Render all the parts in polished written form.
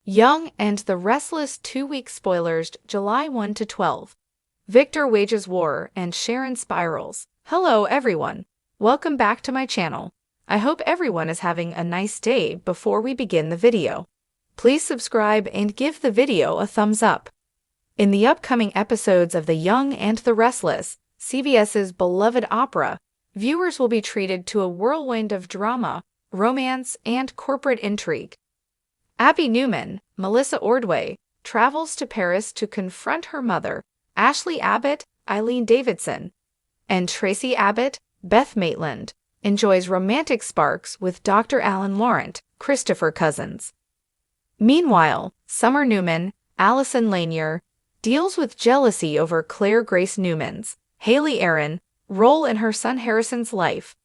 Young and the Restless 2-week spoilers July 1 to 12. Victor wages war and Sharon spirals. Hello everyone. Welcome back to my channel. I hope everyone is having a nice day. Before we begin the video, please subscribe and give the video a thumbs up. In the upcoming episodes of The Young and the Restless, CBS's beloved opera, viewers will be treated to a whirlwind of drama, romance, and corporate intrigue. Abby Newman, Melissa Ordway, travels to Paris to confront her mother, Ashley Abbott, Eileen Davidson, and Tracy Abbott, Beth Maitland, enjoys romantic sparks with Dr. Alan Laurent, Christopher Cousins. Meanwhile, Summer Newman, Allison Lanier, deals with jealousy over Claire Grace Newman's, Haley Aaron, role in her son Harrison's life.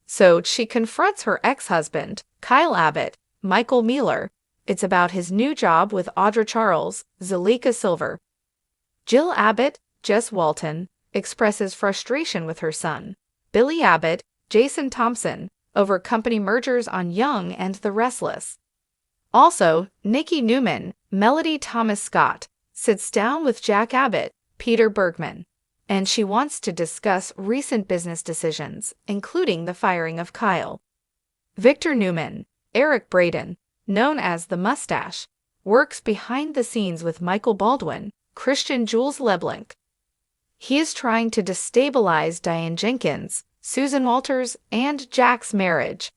So she confronts her ex-husband, Kyle Abbott, Michael Mealer. It's about his new job with Audra Charles, Zalika Silver. Jill Abbott, Jess Walton, expresses frustration with her son, Billy Abbott, Jason Thompson, over company mergers on Young and the Restless. Also, Nikki Newman, Melody Thomas Scott, sits down with Jack Abbott, Peter Bergman, and she wants to discuss recent business decisions, including the firing of Kyle. Victor Newman, Eric Braden, known as the Mustache, works behind the scenes with Michael Baldwin, Christian Jules Leblanc. He is trying to destabilize Diane Jenkins, Susan Walters, and Jack's marriage.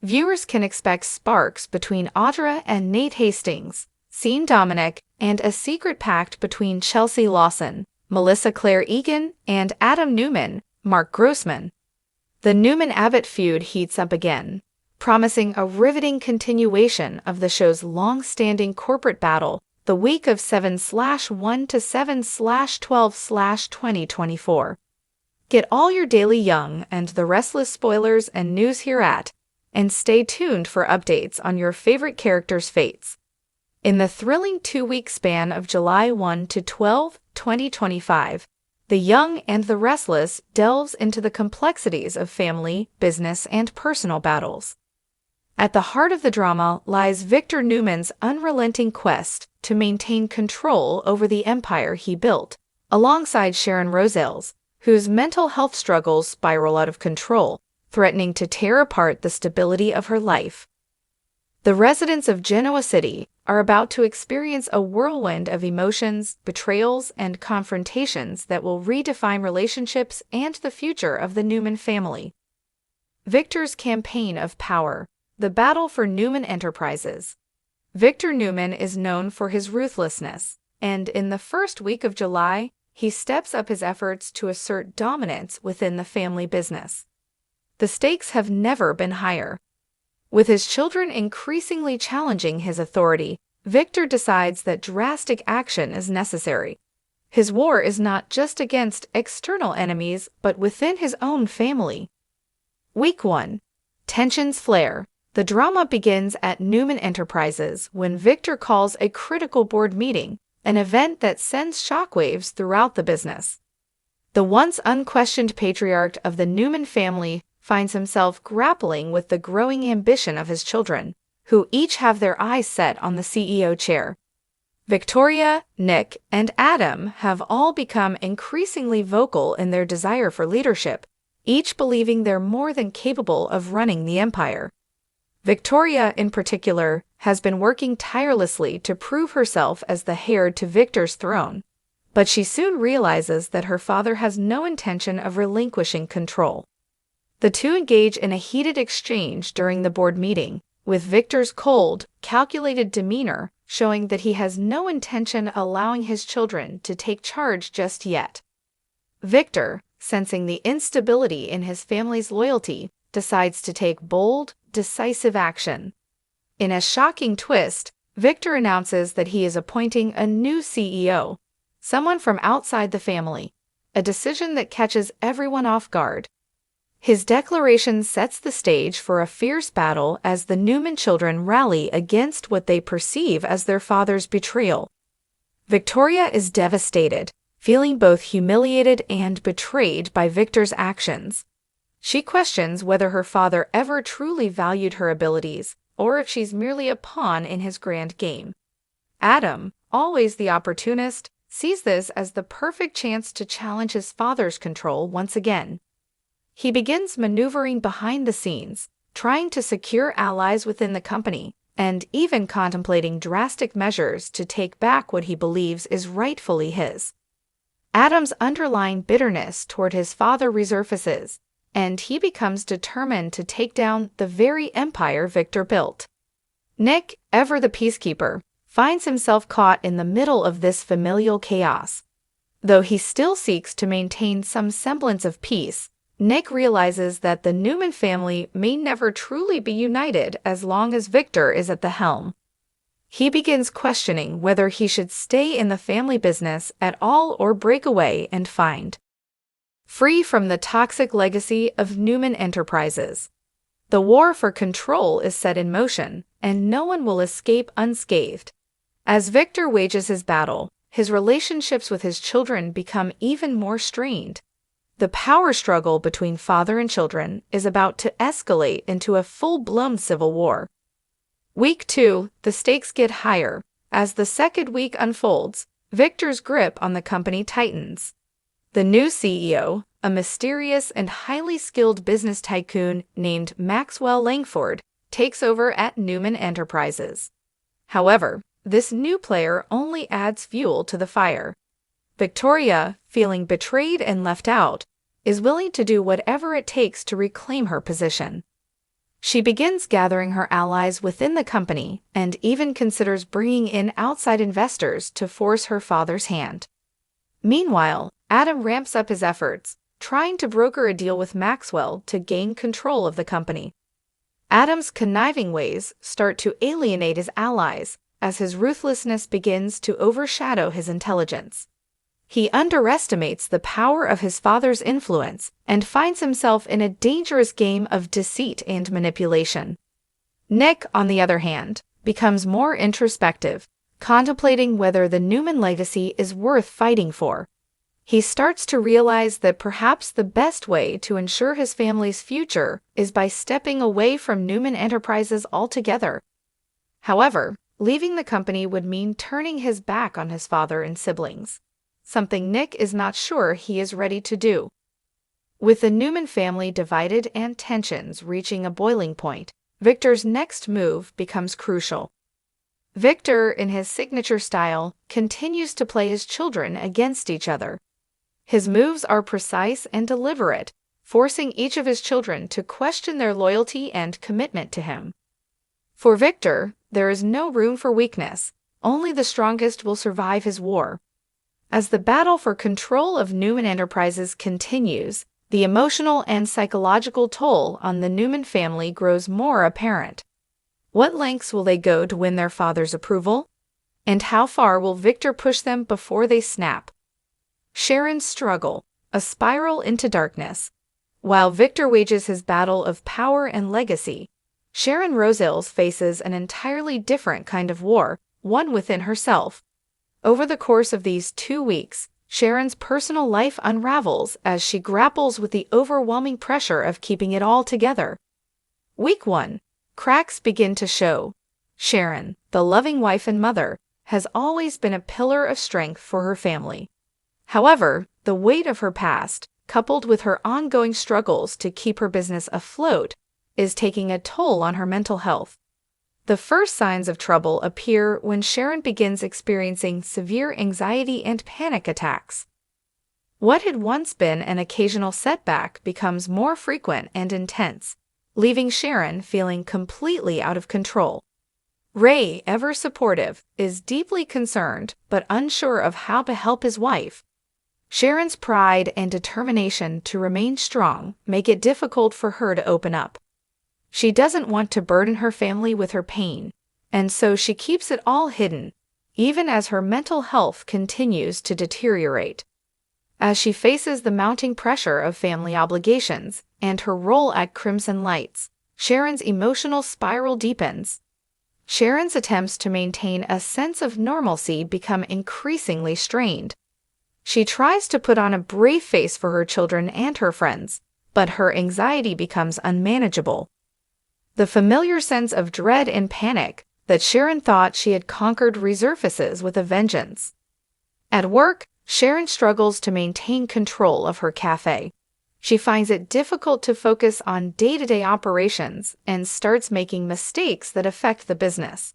Viewers can expect sparks between Audra and Nate Hastings, Sean Dominic, and a secret pact between Chelsea Lawson, Melissa Claire Egan, and Adam Newman, Mark Grossman. The Newman-Abbott feud heats up again, promising a riveting continuation of the show's long-standing corporate battle the week of 7/1 to 7/12/2024. Get all your daily Young and the Restless spoilers and news here and stay tuned for updates on your favorite characters' fates. In the thrilling 2-week span of July 1 to 12, 2025, The Young and the Restless delves into the complexities of family, business, and personal battles. At the heart of the drama lies Victor Newman's unrelenting quest to maintain control over the empire he built, alongside Sharon Rosales, whose mental health struggles spiral out of control, threatening to tear apart the stability of her life. The residents of Genoa City are about to experience a whirlwind of emotions, betrayals, and confrontations that will redefine relationships and the future of the Newman family. Victor's campaign of power. The battle for Newman Enterprises. Victor Newman is known for his ruthlessness, and in the first week of July, he steps up his efforts to assert dominance within the family business. The stakes have never been higher. With his children increasingly challenging his authority, Victor decides that drastic action is necessary. His war is not just against external enemies, but within his own family. Week 1. Tensions flare. The drama begins at Newman Enterprises when Victor calls a critical board meeting, an event that sends shockwaves throughout the business. The once unquestioned patriarch of the Newman family finds himself grappling with the growing ambition of his children, who each have their eyes set on the CEO chair. Victoria, Nick, and Adam have all become increasingly vocal in their desire for leadership, each believing they're more than capable of running the empire. Victoria, in particular, has been working tirelessly to prove herself as the heir to Victor's throne, but she soon realizes that her father has no intention of relinquishing control. The two engage in a heated exchange during the board meeting, with Victor's cold, calculated demeanor showing that he has no intention allowing his children to take charge just yet. Victor, sensing the instability in his family's loyalty, decides to take bold, decisive action. In a shocking twist, Victor announces that he is appointing a new CEO, someone from outside the family, a decision that catches everyone off guard. His declaration sets the stage for a fierce battle as the Newman children rally against what they perceive as their father's betrayal. Victoria is devastated, feeling both humiliated and betrayed by Victor's actions. She questions whether her father ever truly valued her abilities, or if she's merely a pawn in his grand game. Adam, always the opportunist, sees this as the perfect chance to challenge his father's control once again. He begins maneuvering behind the scenes, trying to secure allies within the company, and even contemplating drastic measures to take back what he believes is rightfully his. Adam's underlying bitterness toward his father resurfaces, and he becomes determined to take down the very empire Victor built. Nick, ever the peacekeeper, finds himself caught in the middle of this familial chaos. Though he still seeks to maintain some semblance of peace, Nick realizes that the Newman family may never truly be united as long as Victor is at the helm. He begins questioning whether he should stay in the family business at all or break away and find free from the toxic legacy of Newman Enterprises. The war for control is set in motion, and no one will escape unscathed. As Victor wages his battle, his relationships with his children become even more strained. The power struggle between father and children is about to escalate into a full-blown civil war. Week 2, the stakes get higher. As the second week unfolds, Victor's grip on the company tightens. The new CEO, a mysterious and highly skilled business tycoon named Maxwell Langford, takes over at Newman Enterprises. However, this new player only adds fuel to the fire. Victoria, feeling betrayed and left out, is willing to do whatever it takes to reclaim her position. She begins gathering her allies within the company and even considers bringing in outside investors to force her father's hand. Meanwhile, Adam ramps up his efforts, trying to broker a deal with Maxwell to gain control of the company. Adam's conniving ways start to alienate his allies as his ruthlessness begins to overshadow his intelligence. He underestimates the power of his father's influence and finds himself in a dangerous game of deceit and manipulation. Nick, on the other hand, becomes more introspective, contemplating whether the Newman legacy is worth fighting for. He starts to realize that perhaps the best way to ensure his family's future is by stepping away from Newman Enterprises altogether. However, leaving the company would mean turning his back on his father and siblings, something Nick is not sure he is ready to do. With the Newman family divided and tensions reaching a boiling point, Victor's next move becomes crucial. Victor, in his signature style, continues to play his children against each other. His moves are precise and deliberate, forcing each of his children to question their loyalty and commitment to him. For Victor, there is no room for weakness. Only the strongest will survive his war. As the battle for control of Newman Enterprises continues, the emotional and psychological toll on the Newman family grows more apparent. What lengths will they go to win their father's approval? And how far will Victor push them before they snap? Sharon's struggle, a spiral into darkness. While Victor wages his battle of power and legacy, Sharon Rosells faces an entirely different kind of war, one within herself. Over the course of these 2 weeks, Sharon's personal life unravels as she grapples with the overwhelming pressure of keeping it all together. Week 1. Cracks begin to show. Sharon, the loving wife and mother, has always been a pillar of strength for her family. However, the weight of her past, coupled with her ongoing struggles to keep her business afloat, is taking a toll on her mental health. The first signs of trouble appear when Sharon begins experiencing severe anxiety and panic attacks. What had once been an occasional setback becomes more frequent and intense, leaving Sharon feeling completely out of control. Ray, ever supportive, is deeply concerned but unsure of how to help his wife. Sharon's pride and determination to remain strong make it difficult for her to open up. She doesn't want to burden her family with her pain, and so she keeps it all hidden, even as her mental health continues to deteriorate. As she faces the mounting pressure of family obligations and her role at Crimson Lights, Sharon's emotional spiral deepens. Sharon's attempts to maintain a sense of normalcy become increasingly strained. She tries to put on a brave face for her children and her friends, but her anxiety becomes unmanageable. The familiar sense of dread and panic that Sharon thought she had conquered resurfaces with a vengeance. At work, Sharon struggles to maintain control of her cafe. She finds it difficult to focus on day-to-day operations and starts making mistakes that affect the business.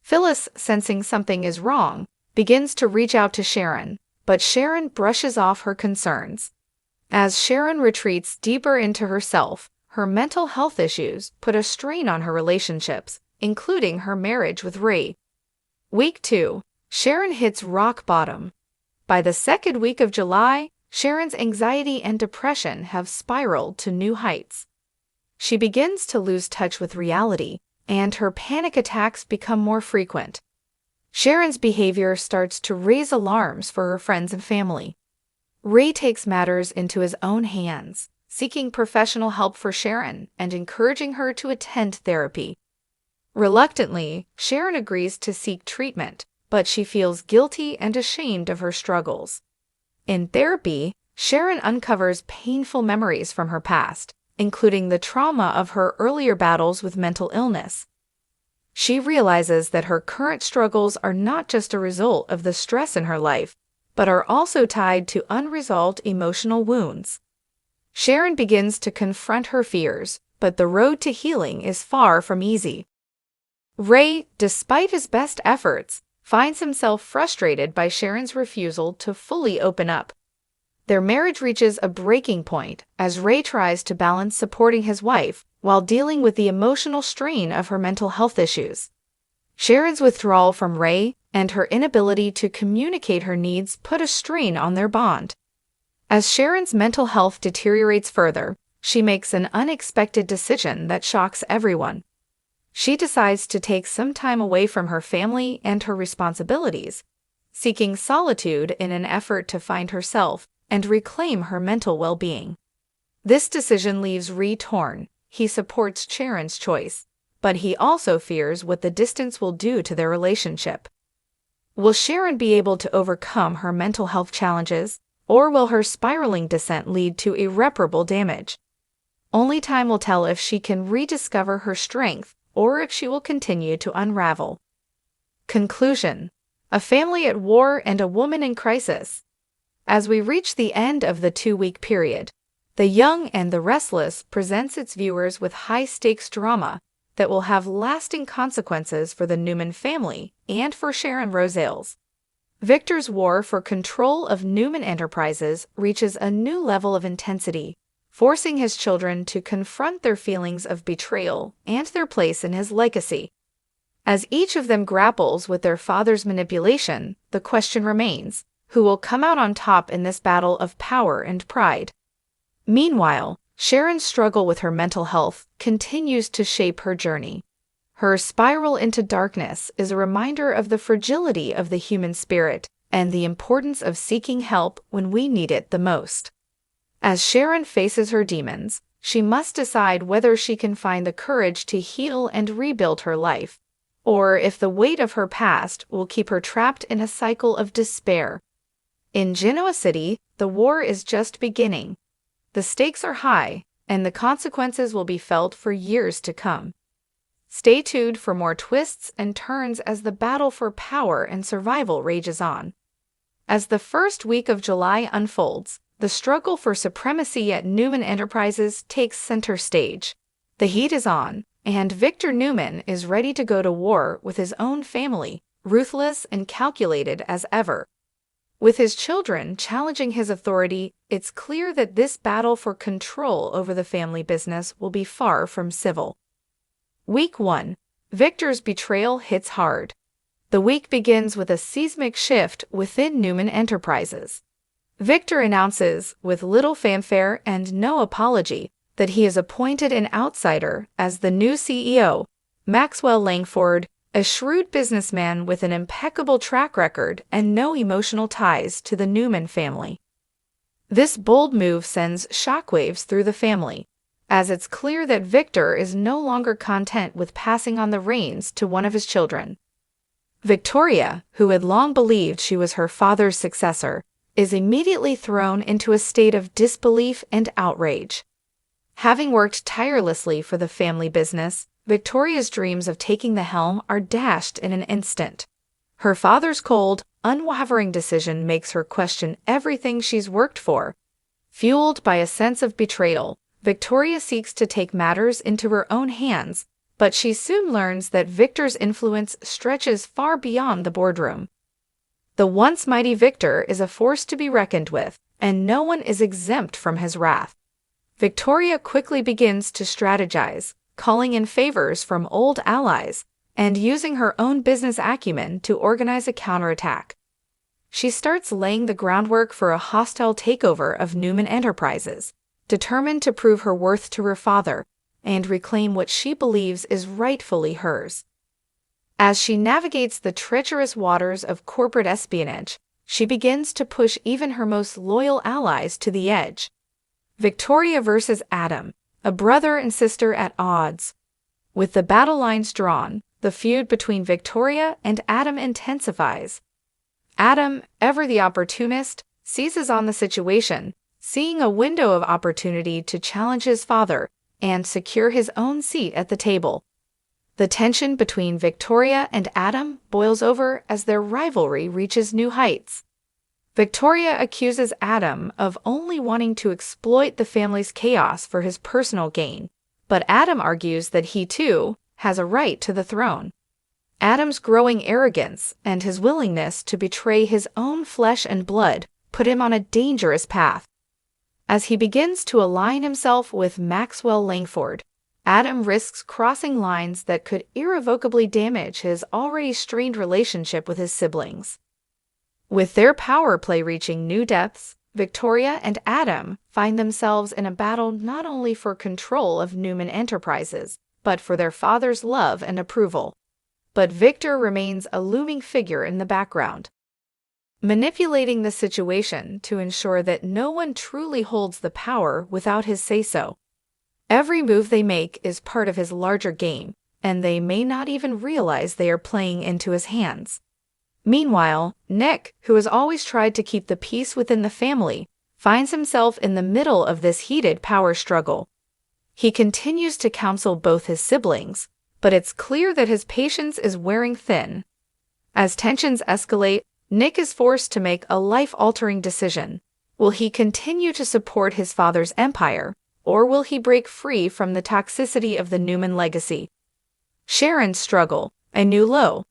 Phyllis, sensing something is wrong, begins to reach out to Sharon, but Sharon brushes off her concerns. As Sharon retreats deeper into herself, her mental health issues put a strain on her relationships, including her marriage with Ray. Week 2, Sharon hits rock bottom. By the second week of July, Sharon's anxiety and depression have spiraled to new heights. She begins to lose touch with reality, and her panic attacks become more frequent. Sharon's behavior starts to raise alarms for her friends and family. Ray takes matters into his own hands, seeking professional help for Sharon and encouraging her to attend therapy. Reluctantly, Sharon agrees to seek treatment, but she feels guilty and ashamed of her struggles. In therapy, Sharon uncovers painful memories from her past, including the trauma of her earlier battles with mental illness. She realizes that her current struggles are not just a result of the stress in her life, but are also tied to unresolved emotional wounds. Sharon begins to confront her fears, but the road to healing is far from easy. Ray, despite his best efforts, finds himself frustrated by Sharon's refusal to fully open up. Their marriage reaches a breaking point as Ray tries to balance supporting his wife while dealing with the emotional strain of her mental health issues. Sharon's withdrawal from Ray and her inability to communicate her needs put a strain on their bond. As Sharon's mental health deteriorates further, she makes an unexpected decision that shocks everyone. She decides to take some time away from her family and her responsibilities, seeking solitude in an effort to find herself and reclaim her mental well-being. This decision leaves Ray torn. He supports Sharon's choice, but he also fears what the distance will do to their relationship. Will Sharon be able to overcome her mental health challenges, or will her spiraling descent lead to irreparable damage? Only time will tell if she can rediscover her strength or if she will continue to unravel. Conclusion: a family at war and a woman in crisis. As we reach the end of the 2-week period, The Young and the Restless presents its viewers with high-stakes drama that will have lasting consequences for the Newman family and for Sharon Rosales. Victor's war for control of Newman Enterprises reaches a new level of intensity, forcing his children to confront their feelings of betrayal and their place in his legacy. As each of them grapples with their father's manipulation, the question remains, who will come out on top in this battle of power and pride? Meanwhile, Sharon's struggle with her mental health continues to shape her journey. Her spiral into darkness is a reminder of the fragility of the human spirit and the importance of seeking help when we need it the most. As Sharon faces her demons, she must decide whether she can find the courage to heal and rebuild her life, or if the weight of her past will keep her trapped in a cycle of despair. In Genoa City, the war is just beginning. The stakes are high, and the consequences will be felt for years to come. Stay tuned for more twists and turns as the battle for power and survival rages on. As the first week of July unfolds, the struggle for supremacy at Newman Enterprises takes center stage. The heat is on, and Victor Newman is ready to go to war with his own family, ruthless and calculated as ever. With his children challenging his authority, it's clear that this battle for control over the family business will be far from civil. Week 1. Victor's betrayal hits hard. The week begins with a seismic shift within Newman Enterprises. Victor announces, with little fanfare and no apology, that he has appointed an outsider as the new CEO, Maxwell Langford, a shrewd businessman with an impeccable track record and no emotional ties to the Newman family. This bold move sends shockwaves through the family, as it's clear that Victor is no longer content with passing on the reins to one of his children. Victoria, who had long believed she was her father's successor, is immediately thrown into a state of disbelief and outrage. Having worked tirelessly for the family business, Victoria's dreams of taking the helm are dashed in an instant. Her father's cold, unwavering decision makes her question everything she's worked for. Fueled by a sense of betrayal, Victoria seeks to take matters into her own hands, but she soon learns that Victor's influence stretches far beyond the boardroom. The once mighty Victor is a force to be reckoned with, and no one is exempt from his wrath. Victoria quickly begins to strategize, calling in favors from old allies, and using her own business acumen to organize a counterattack. She starts laying the groundwork for a hostile takeover of Newman Enterprises, determined to prove her worth to her father and reclaim what she believes is rightfully hers. As she navigates the treacherous waters of corporate espionage, she begins to push even her most loyal allies to the edge. Victoria versus Adam, a brother and sister at odds. With the battle lines drawn, the feud between Victoria and Adam intensifies. Adam, ever the opportunist, seizes on the situation, seeing a window of opportunity to challenge his father and secure his own seat at the table. The tension between Victoria and Adam boils over as their rivalry reaches new heights. Victoria accuses Adam of only wanting to exploit the family's chaos for his personal gain, but Adam argues that he, too, has a right to the throne. Adam's growing arrogance and his willingness to betray his own flesh and blood put him on a dangerous path. As he begins to align himself with Maxwell Langford, Adam risks crossing lines that could irrevocably damage his already strained relationship with his siblings. With their power play reaching new depths, Victoria and Adam find themselves in a battle not only for control of Newman Enterprises, but for their father's love and approval. But Victor remains a looming figure in the background, manipulating the situation to ensure that no one truly holds the power without his say-so. Every move they make is part of his larger game, and they may not even realize they are playing into his hands. Meanwhile, Nick, who has always tried to keep the peace within the family, finds himself in the middle of this heated power struggle. He continues to counsel both his siblings, but it's clear that his patience is wearing thin. As tensions escalate, Nick is forced to make a life-altering decision. Will he continue to support his father's empire, or will he break free from the toxicity of the Newman legacy? Sharon's struggle, a new low.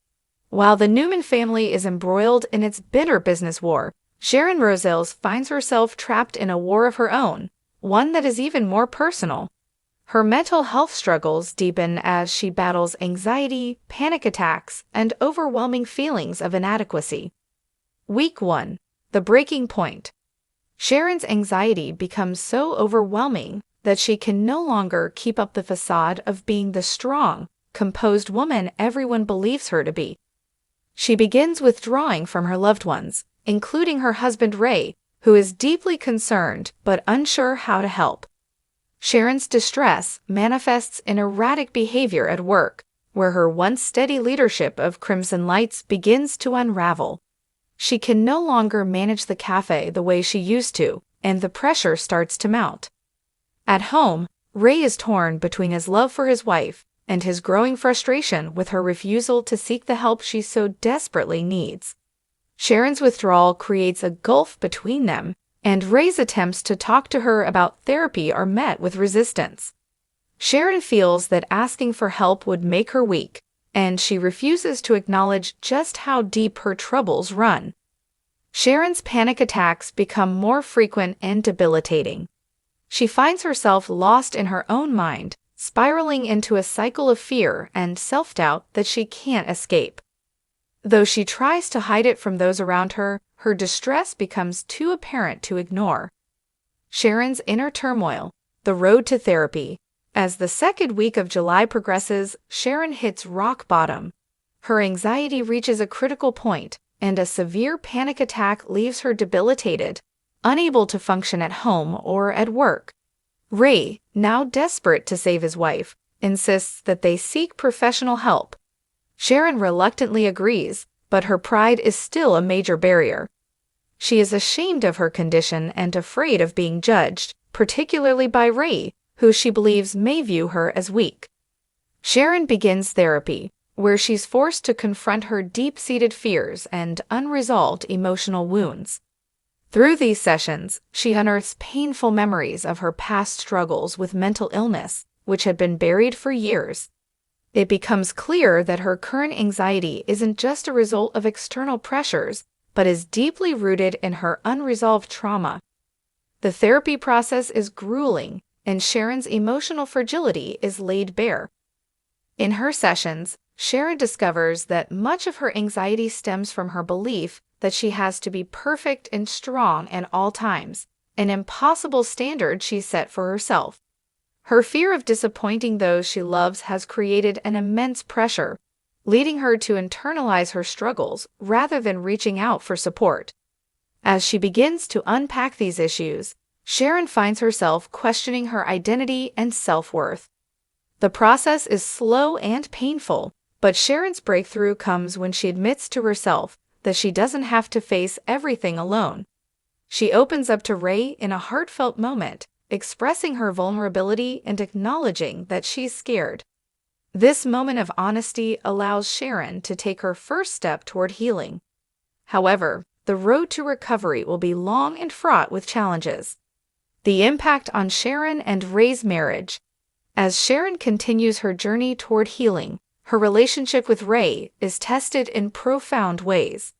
While the Newman family is embroiled in its bitter business war, Sharon Rosales finds herself trapped in a war of her own, one that is even more personal. Her mental health struggles deepen as she battles anxiety, panic attacks, and overwhelming feelings of inadequacy. Week 1. The breaking point. Sharon's anxiety becomes so overwhelming that she can no longer keep up the facade of being the strong, composed woman everyone believes her to be. She begins withdrawing from her loved ones, including her husband Ray, who is deeply concerned but unsure how to help. Sharon's distress manifests in erratic behavior at work, where her once steady leadership of Crimson Lights begins to unravel. She can no longer manage the cafe the way she used to, and the pressure starts to mount. At home, Ray is torn between his love for his wife and his growing frustration with her refusal to seek the help she so desperately needs. Sharon's withdrawal creates a gulf between them, and Ray's attempts to talk to her about therapy are met with resistance. Sharon feels that asking for help would make her weak, and she refuses to acknowledge just how deep her troubles run. Sharon's panic attacks become more frequent and debilitating. She finds herself lost in her own mind, spiraling into a cycle of fear and self-doubt that she can't escape. Though she tries to hide it from those around her, her distress becomes too apparent to ignore. Sharon's inner turmoil, the road to therapy. As the second week of July progresses, Sharon hits rock bottom. Her anxiety reaches a critical point, and a severe panic attack leaves her debilitated, unable to function at home or at work. Ray, now desperate to save his wife, insists that they seek professional help. Sharon reluctantly agrees, but her pride is still a major barrier. She is ashamed of her condition and afraid of being judged, particularly by Ray, who she believes may view her as weak. Sharon begins therapy, where she's forced to confront her deep-seated fears and unresolved emotional wounds. Through these sessions, she unearths painful memories of her past struggles with mental illness, which had been buried for years. It becomes clear that her current anxiety isn't just a result of external pressures, but is deeply rooted in her unresolved trauma. The therapy process is grueling, and Sharon's emotional fragility is laid bare. In her sessions, Sharon discovers that much of her anxiety stems from her belief that she has to be perfect and strong at all times, an impossible standard she set for herself. Her fear of disappointing those she loves has created an immense pressure, leading her to internalize her struggles rather than reaching out for support. As she begins to unpack these issues, Sharon finds herself questioning her identity and self-worth. The process is slow and painful, but Sharon's breakthrough comes when she admits to herself that she doesn't have to face everything alone. She opens up to Ray in a heartfelt moment, expressing her vulnerability and acknowledging that she's scared. This moment of honesty allows Sharon to take her first step toward healing. However, the road to recovery will be long and fraught with challenges. The impact on Sharon and Ray's marriage. As Sharon continues her journey toward healing, her relationship with Ray is tested in profound ways.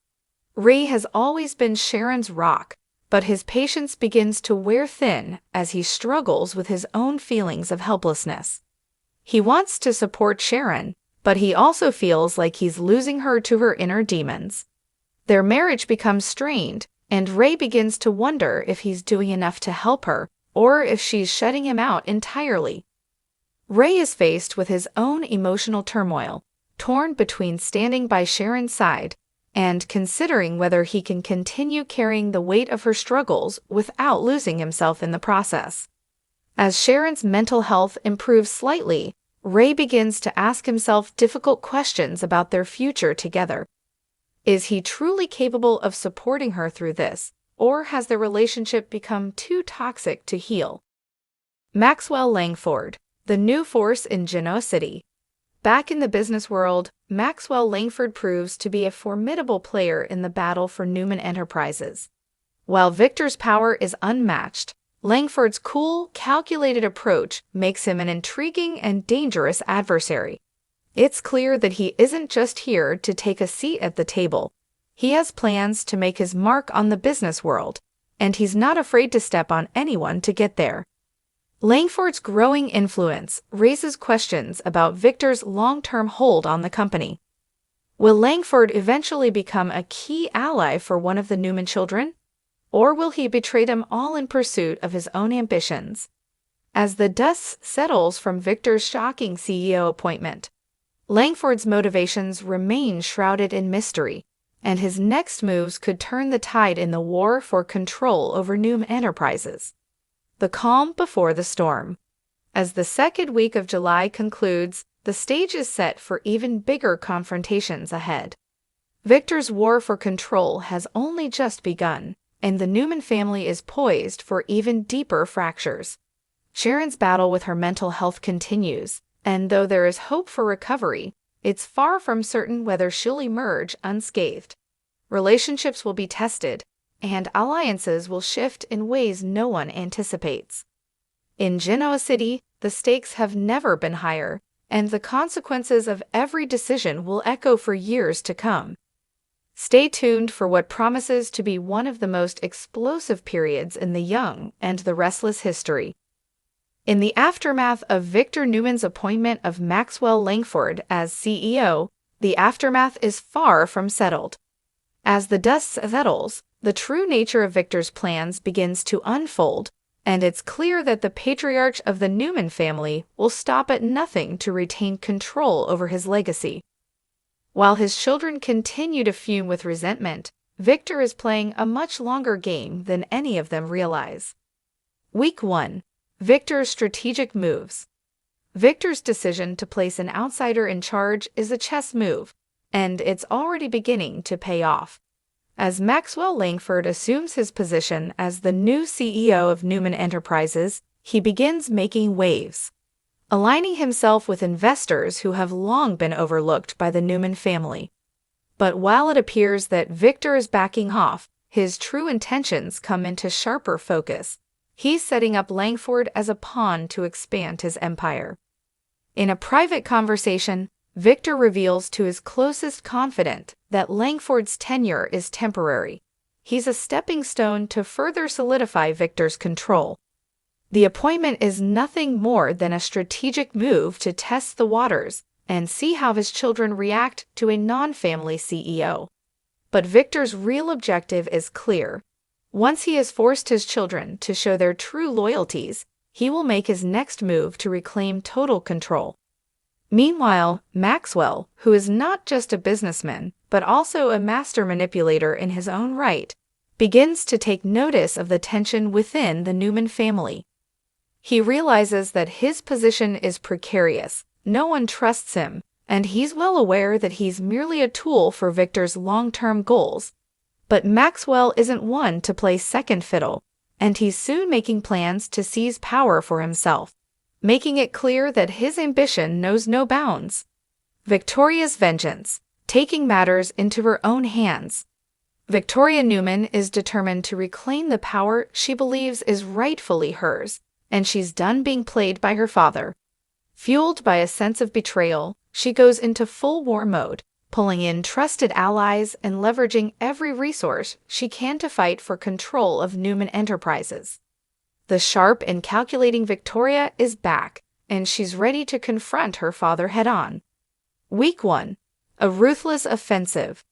Ray has always been Sharon's rock, but his patience begins to wear thin as he struggles with his own feelings of helplessness. He wants to support Sharon, but he also feels like he's losing her to her inner demons. Their marriage becomes strained, and Ray begins to wonder if he's doing enough to help her, or if she's shutting him out entirely. Ray is faced with his own emotional turmoil, torn between standing by Sharon's side and considering whether he can continue carrying the weight of her struggles without losing himself in the process. As Sharon's mental health improves slightly, Ray begins to ask himself difficult questions about their future together. Is he truly capable of supporting her through this, or has their relationship become too toxic to heal? Maxwell Langford, the new force in Genoa City. Back in the business world, Maxwell Langford proves to be a formidable player in the battle for Newman Enterprises. While Victor's power is unmatched, Langford's cool, calculated approach makes him an intriguing and dangerous adversary. It's clear that he isn't just here to take a seat at the table. He has plans to make his mark on the business world, and he's not afraid to step on anyone to get there. Langford's growing influence raises questions about Victor's long-term hold on the company. Will Langford eventually become a key ally for one of the Newman children? Or will he betray them all in pursuit of his own ambitions? As the dust settles from Victor's shocking CEO appointment, Langford's motivations remain shrouded in mystery, and his next moves could turn the tide in the war for control over Newman Enterprises. The calm before the storm. As the second week of July concludes, the stage is set for even bigger confrontations ahead. Victor's war for control has only just begun, and the Newman family is poised for even deeper fractures. Sharon's battle with her mental health continues, and though there is hope for recovery, it's far from certain whether she'll emerge unscathed. Relationships will be tested, and alliances will shift in ways no one anticipates. In Genoa City, the stakes have never been higher, and the consequences of every decision will echo for years to come. Stay tuned for what promises to be one of the most explosive periods in the Young and the Restless history. In the aftermath of Victor Newman's appointment of Maxwell Langford as CEO, the aftermath is far from settled. As the dust settles, the true nature of Victor's plans begins to unfold, and it's clear that the patriarch of the Newman family will stop at nothing to retain control over his legacy. While his children continue to fume with resentment, Victor is playing a much longer game than any of them realize. Week 1. Victor's strategic moves. Victor's decision to place an outsider in charge is a chess move, and it's already beginning to pay off. As Maxwell Langford assumes his position as the new CEO of Newman Enterprises, he begins making waves. aligning himself with investors who have long been overlooked by the Newman family. But while it appears that Victor is backing off, his true intentions come into sharper focus. He's setting up Langford as a pawn to expand his empire. In a private conversation, Victor reveals to his closest confidant that Langford's tenure is temporary. He's a stepping stone to further solidify Victor's control. The appointment is nothing more than a strategic move to test the waters and see how his children react to a non-family CEO. But Victor's real objective is clear. Once he has forced his children to show their true loyalties, he will make his next move to reclaim total control. Meanwhile, Maxwell, who is not just a businessman, but also a master manipulator in his own right, begins to take notice of the tension within the Newman family. He realizes that his position is precarious, no one trusts him, and he's well aware that he's merely a tool for Victor's long-term goals. But Maxwell isn't one to play second fiddle, and he's soon making plans to seize power for himself, making it clear that his ambition knows no bounds. Victoria's vengeance, taking matters into her own hands. Victoria Newman is determined to reclaim the power she believes is rightfully hers, and she's done being played by her father. Fueled by a sense of betrayal, she goes into full war mode, pulling in trusted allies and leveraging every resource she can to fight for control of Newman Enterprises. The sharp and calculating Victoria is back, and she's ready to confront her father head-on. Week 1. A ruthless offensive.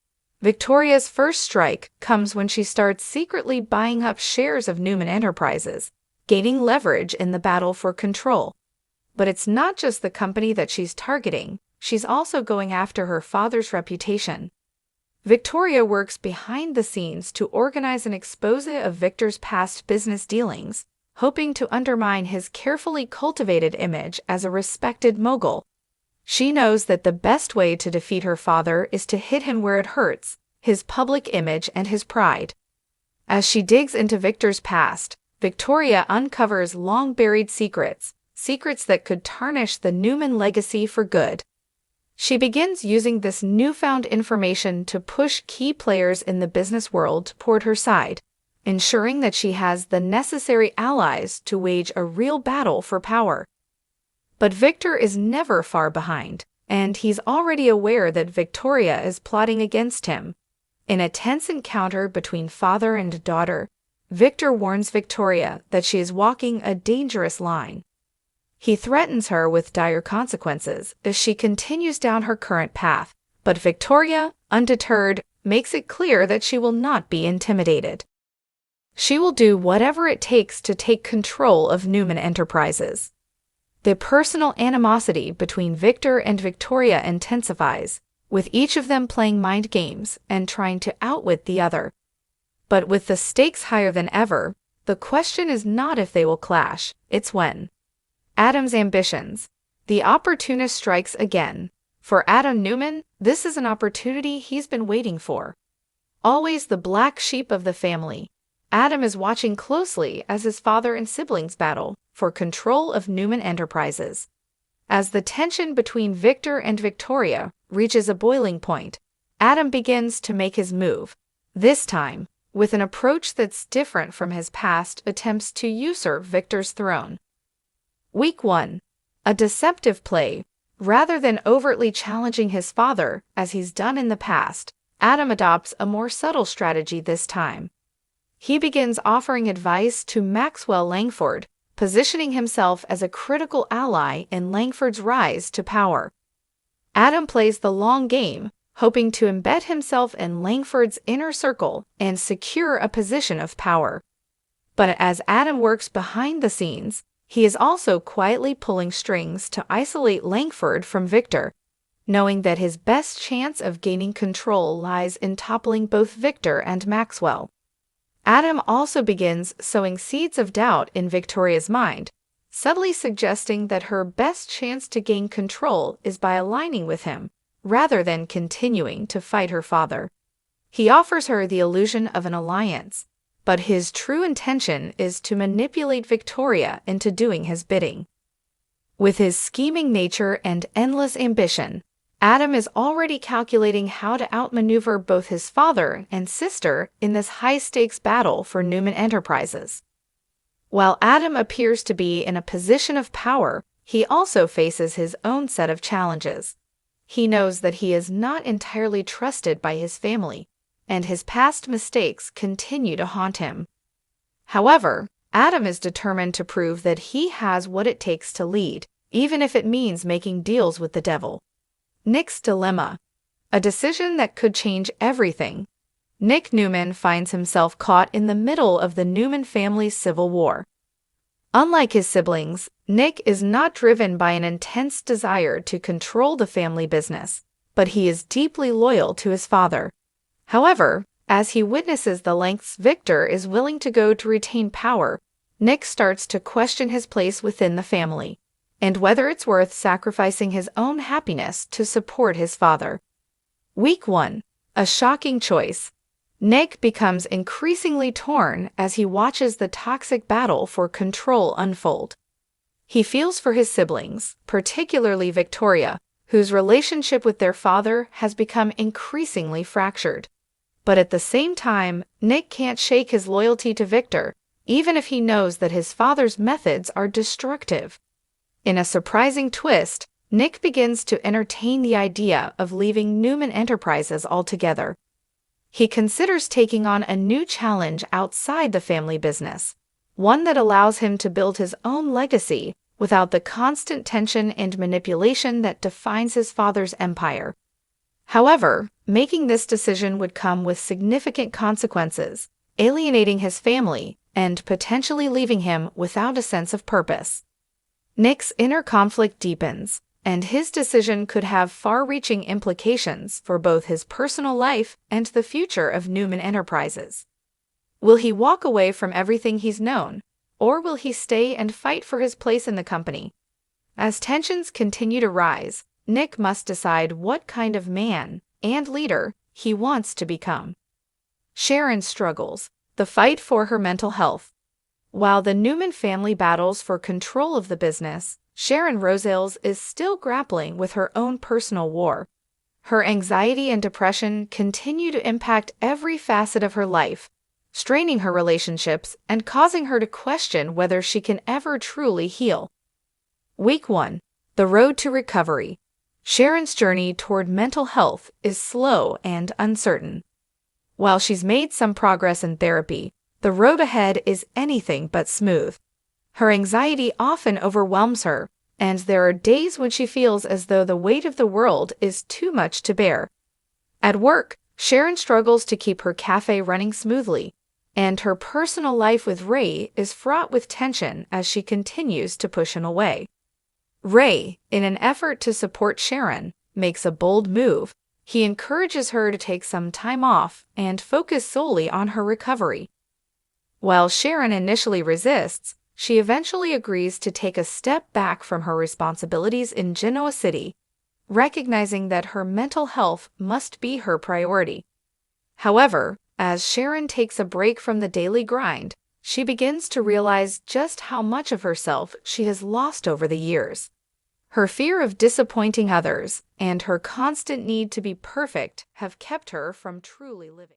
Victoria's first strike comes when she starts secretly buying up shares of Newman Enterprises, gaining leverage in the battle for control. But it's not just the company that she's targeting, she's also going after her father's reputation. Victoria works behind the scenes to organize an expose of Victor's past business dealings, hoping to undermine his carefully cultivated image as a respected mogul. She knows that the best way to defeat her father is to hit him where it hurts, his public image and his pride. As she digs into Victor's past, Victoria uncovers long-buried secrets that could tarnish the Newman legacy for good. She begins using this newfound information to push key players in the business world toward her side, ensuring that she has the necessary allies to wage a real battle for power. But Victor is never far behind, and he's already aware that Victoria is plotting against him. In a tense encounter between father and daughter, Victor warns Victoria that she is walking a dangerous line. He threatens her with dire consequences if she continues down her current path, but Victoria, undeterred, makes it clear that she will not be intimidated. She will do whatever it takes to take control of Newman Enterprises. The personal animosity between Victor and Victoria intensifies, with each of them playing mind games and trying to outwit the other. But with the stakes higher than ever, the question is not if they will clash, it's when. Adam's ambitions. The opportunist strikes again. For Adam Newman, this is an opportunity he's been waiting for. Always the black sheep of the family, Adam is watching closely as his father and siblings battle for control of Newman Enterprises. As the tension between Victor and Victoria reaches a boiling point, Adam begins to make his move, this time with an approach that's different from his past attempts to usurp Victor's throne. Week 1. A deceptive play. Rather than overtly challenging his father, as he's done in the past, Adam adopts a more subtle strategy this time. He begins offering advice to Maxwell Langford, positioning himself as a critical ally in Langford's rise to power. Adam plays the long game, hoping to embed himself in Langford's inner circle and secure a position of power. But as Adam works behind the scenes, he is also quietly pulling strings to isolate Langford from Victor, knowing that his best chance of gaining control lies in toppling both Victor and Maxwell. Adam also begins sowing seeds of doubt in Victoria's mind, subtly suggesting that her best chance to gain control is by aligning with him, rather than continuing to fight her father. He offers her the illusion of an alliance, but his true intention is to manipulate Victoria into doing his bidding. With his scheming nature and endless ambition, Adam is already calculating how to outmaneuver both his father and sister in this high-stakes battle for Newman Enterprises. While Adam appears to be in a position of power, he also faces his own set of challenges. He knows that he is not entirely trusted by his family, and his past mistakes continue to haunt him. However, Adam is determined to prove that he has what it takes to lead, even if it means making deals with the devil. Nick's dilemma, a decision that could change everything. Nick Newman finds himself caught in the middle of the Newman family's civil war. Unlike his siblings, Nick is not driven by an intense desire to control the family business, but he is deeply loyal to his father. However, as he witnesses the lengths Victor is willing to go to retain power, Nick starts to question his place within the family, and whether it's worth sacrificing his own happiness to support his father. Week 1. A shocking choice. Nick becomes increasingly torn as he watches the toxic battle for control unfold. He feels for his siblings, particularly Victoria, whose relationship with their father has become increasingly fractured. But at the same time, Nick can't shake his loyalty to Victor, even if he knows that his father's methods are destructive. In a surprising twist, Nick begins to entertain the idea of leaving Newman Enterprises altogether. He considers taking on a new challenge outside the family business, one that allows him to build his own legacy without the constant tension and manipulation that defines his father's empire. However, making this decision would come with significant consequences, alienating his family and potentially leaving him without a sense of purpose. Nick's inner conflict deepens, and his decision could have far-reaching implications for both his personal life and the future of Newman Enterprises. Will he walk away from everything he's known, or will he stay and fight for his place in the company? As tensions continue to rise, Nick must decide what kind of man and leader he wants to become. Sharon struggles, the fight for her mental health. While the Newman family battles for control of the business, Sharon Rosales is still grappling with her own personal war. Her anxiety and depression continue to impact every facet of her life, straining her relationships and causing her to question whether she can ever truly heal. Week 1. The road to recovery. Sharon's journey toward mental health is slow and uncertain. While she's made some progress in therapy, the road ahead is anything but smooth. Her anxiety often overwhelms her, and there are days when she feels as though the weight of the world is too much to bear. At work, Sharon struggles to keep her cafe running smoothly, and her personal life with Ray is fraught with tension as she continues to push him away. Ray, in an effort to support Sharon, makes a bold move. He encourages her to take some time off and focus solely on her recovery. While Sharon initially resists, she eventually agrees to take a step back from her responsibilities in Genoa City, recognizing that her mental health must be her priority. However, as Sharon takes a break from the daily grind, she begins to realize just how much of herself she has lost over the years. Her fear of disappointing others and her constant need to be perfect have kept her from truly living.